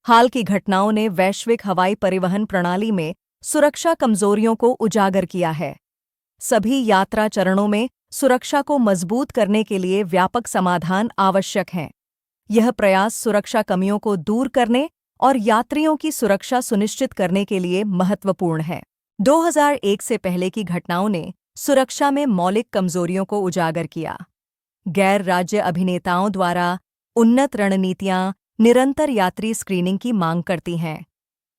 हाल की घटनाओं ने वैश्विक हवाई परिवहन प्रणाली में सुरक्षा कमजोरियों को उजागर किया है। सभी यात्रा चरणों में सुरक्षा को मजबूत करने के लिए व्यापक समाधान आवश्यक हैं। यह प्रयास सुरक्षा कमियों को दूर करने और यात्रियों की सुरक्षा सुनिश्चित करने के लिए महत्वपूर्ण है। 2001 से पहले की घटनाओं ने सुरक्षा में मौलिक कमजोरियों को उजागर किया। गैर राज्य अभिनेताओं द्वारा उन्नत रणनीतियां निरंतर यात्री स्क्रीनिंग की मांग करती हैं।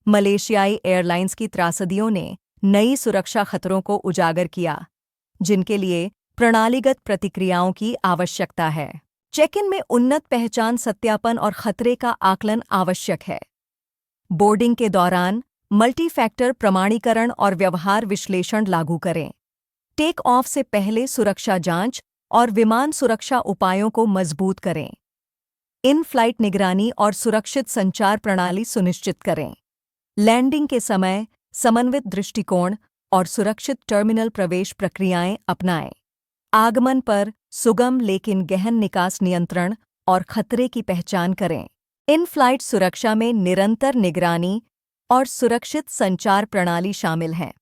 मलेशियाई एयरलाइंस की त्रासदियों ने नई सुरक्षा खतरों को उजागर किया, जिनके लिए प्रणालीगत प्रतिक्रियाओं की आवश्यकता है। चेक इन में उन्नत पहचान सत्यापन और खतरे का आकलन आवश्यक है। बोर्डिंग के दौरान मल्टी फैक्टर प्रमाणीकरण और व्यवहार विश्लेषण लागू करें। टेक ऑफ से पहले सुरक्षा जांच और विमान सुरक्षा उपायों को मजबूत करें। इन फ्लाइट निगरानी और सुरक्षित संचार प्रणाली सुनिश्चित करें। लैंडिंग के समय समन्वित दृष्टिकोण और सुरक्षित टर्मिनल प्रवेश प्रक्रियाएं अपनाएं। आगमन पर सुगम लेकिन गहन निकास नियंत्रण और खतरे की पहचान करें। इन फ्लाइट सुरक्षा में निरंतर निगरानी और सुरक्षित संचार प्रणाली शामिल हैं।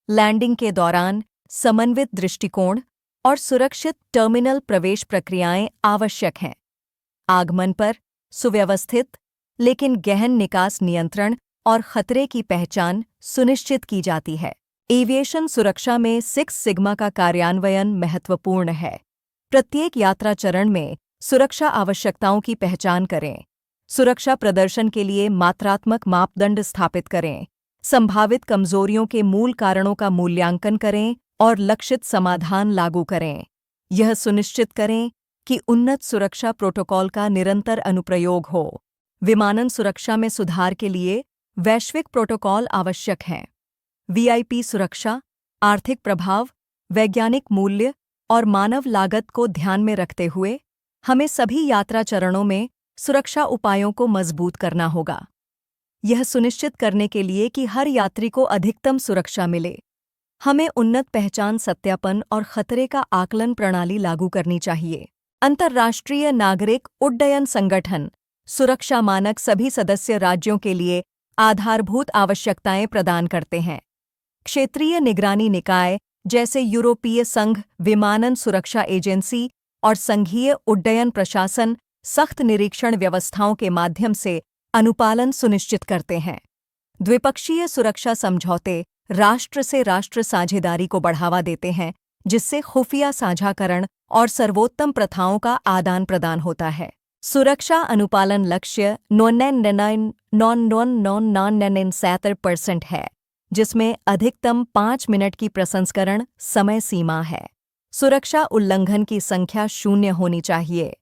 लैंडिंग के दौरान समन्वित दृष्टिकोण और सुरक्षित टर्मिनल प्रवेश प्रक्रियाएं आवश्यक हैं। आगमन पर सुव्यवस्थित लेकिन गहन निकास नियंत्रण और खतरे की पहचान सुनिश्चित की जाती है। एविएशन सुरक्षा में 6 सिग्मा का कार्यान्वयन महत्वपूर्ण है। प्रत्येक यात्रा चरण में सुरक्षा आवश्यकताओं की पहचान करें। सुरक्षा प्रदर्शन के लिए मात्रात्मक मापदंड स्थापित करें। संभावित कमजोरियों के मूल कारणों का मूल्यांकन करें और लक्षित समाधान लागू करें। यह सुनिश्चित करें कि उन्नत सुरक्षा प्रोटोकॉल का निरंतर अनुप्रयोग हो। विमानन सुरक्षा में सुधार के लिए वैश्विक प्रोटोकॉल आवश्यक हैं। वीआईपी सुरक्षा, आर्थिक प्रभाव, वैज्ञानिक मूल्य और मानव लागत को ध्यान में रखते हुए हमें सभी यात्रा चरणों में सुरक्षा उपायों को मजबूत करना होगा। यह सुनिश्चित करने के लिए कि हर यात्री को अधिकतम सुरक्षा मिले, हमें उन्नत पहचान सत्यापन और खतरे का आकलन प्रणाली लागू करनी चाहिए। अंतर्राष्ट्रीय नागरिक उड्डयन संगठन सुरक्षा मानक सभी सदस्य राज्यों के लिए आधारभूत आवश्यकताएं प्रदान करते हैं। क्षेत्रीय निगरानी निकाय जैसे यूरोपीय संघ विमानन सुरक्षा एजेंसी और संघीय उड्डयन प्रशासन सख्त निरीक्षण व्यवस्थाओं के माध्यम से अनुपालन सुनिश्चित करते हैं। द्विपक्षीय सुरक्षा समझौते राष्ट्र से राष्ट्र साझेदारी को बढ़ावा देते हैं, जिससे खुफिया साझाकरण और सर्वोत्तम प्रथाओं का आदान प्रदान होता है। सुरक्षा अनुपालन लक्ष्य 99.999997% है, जिसमें अधिकतम 5 मिनट की प्रसंस्करण समय सीमा है। सुरक्षा उल्लंघन की संख्या 0 होनी चाहिए।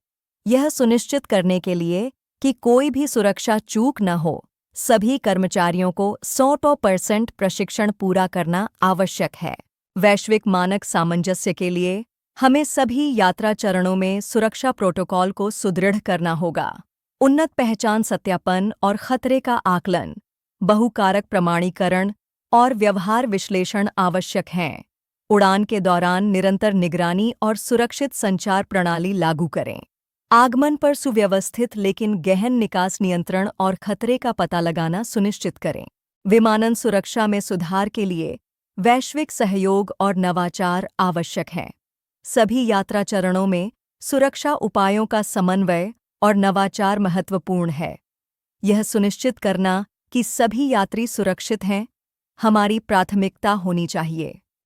यह सुनिश्चित करने के लिए कि कोई भी सुरक्षा चूक न हो, सभी कर्मचारियों को 100% प्रशिक्षण पूरा करना आवश्यक है। वैश्विक मानक सामंजस्य के लिए हमें सभी यात्रा चरणों में सुरक्षा प्रोटोकॉल को सुदृढ़ करना होगा। उन्नत पहचान सत्यापन और खतरे का आकलन, बहुकारक प्रमाणीकरण और व्यवहार विश्लेषण आवश्यक हैं। उड़ान के दौरान निरंतर निगरानी और सुरक्षित संचार प्रणाली लागू करें। आगमन पर सुव्यवस्थित लेकिन गहन निकास नियंत्रण और खतरे का पता लगाना सुनिश्चित करें। विमानन सुरक्षा में सुधार के लिए वैश्विक सहयोग और नवाचार आवश्यक हैं। सभी यात्रा चरणों में सुरक्षा उपायों का समन्वय और नवाचार महत्वपूर्ण है। यह सुनिश्चित करना कि सभी यात्री सुरक्षित हैं, हमारी प्राथमिकता होनी चाहिए।